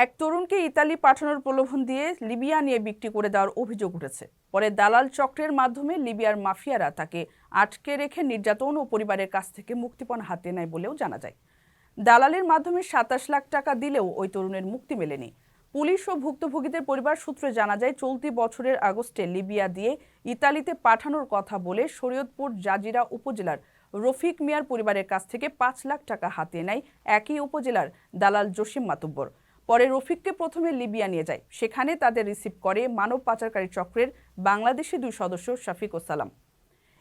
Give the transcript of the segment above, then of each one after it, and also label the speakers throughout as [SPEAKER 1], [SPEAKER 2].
[SPEAKER 1] এক তরুণকে ইতালি পাঠানোর প্রলোভন দিয়ে লিবিয়া নিয়ে বিক্রি করে দেওয়ার অভিযোগ উঠেছে। পরে দালাল চক্রের মাধ্যমে লিবিয়ার মাফিয়ারা তাকে আটকে রেখে নির্যাতন ও পরিবারের কাছ থেকে মুক্তিপণ হাতে নেয় বলেও জানা যায়। দালালের মাধ্যমে ২৭ লাখ টাকা দিলেও ওই তরুণের মুক্তি মেলেনি। পুলিশ ও ভুক্তভোগীদের পরিবার সূত্রে জানা যায়, চলতি বছরের আগস্টে লিবিয়া দিয়ে ইতালিতে পাঠানোর কথা বলে শরীয়তপুর জাজিরা উপজেলার রফিক মিয়ার পরিবারের কাছ থেকে ৫ লাখ টাকা হাতিয়ে নেয় একই উপজেলার দালাল জসিম মাতুব্বর। পরে রফিককে প্রথমে লিবিয়া নিয়ে যায়, সেখানে তাদের রিসিভ করে মানব পাচারকারী চক্রের বাংলাদেশি ২ সদস্য শফিক ও সালাম।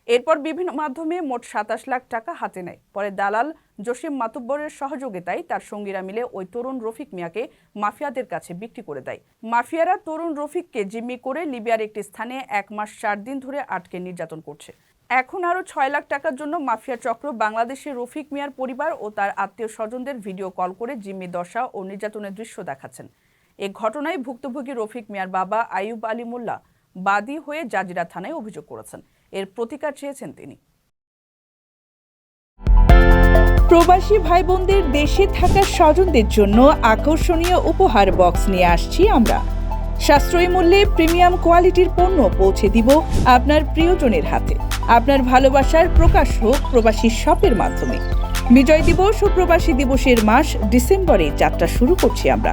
[SPEAKER 1] এরপর বিভিন্ন মাধ্যমে মোট ২৭ লাখ টাকা হাতে নেয়। পরে দালাল জসিম মাতুব্বরের সহযোগিতায় তার সঙ্গীরা মিলে ওই তরুণ রফিক মিয়াকে মাফিয়াদের কাছে বিক্রি করে দেয়। মাফিয়ারা তরুণ রফিককে জিম্মি করে লিবিয়ার একটি স্থানে ১ মাস ৪ দিন ধরে আটকে নির্যাতন করছে। এখন আরও ৬ লাখ টাকার জন্য মাফিয়া চক্র বাংলাদেশের রফিক মিয়ার পরিবার ও তার আত্মীয় স্বজনদের ভিডিও কল করে জিম্মি দশা ও নির্যাতনের দৃশ্য দেখাচ্ছেন। এ ঘটনায় ভুক্তভোগী রফিক মিয়ার বাবা আইয়ুব আলী মোল্লা বাদী হয়ে জাজিরা থানায় অভিযোগ করেছেন। এর প্রতিকার চেয়েছেন তিনি।
[SPEAKER 2] প্রবাসী ভাই বোনদের দেশে থাকা স্বজনদের জন্য আকর্ষণীয় উপহার বক্স নিয়ে আসছি আমরা। সাশ্রয়ী মূল্যে প্রিমিয়াম কোয়ালিটির পণ্য পৌঁছে দিব আপনার প্রিয়জনের হাতে। আপনার ভালোবাসার প্রকাশ হোক প্রবাসী শপের মাধ্যমে। বিজয় দিবস ও প্রবাসী দিবসের মাস ডিসেম্বরে যাত্রা শুরু করছি আমরা।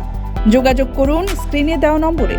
[SPEAKER 2] যোগাযোগ করুন স্ক্রিনে দেওয়া নম্বরে।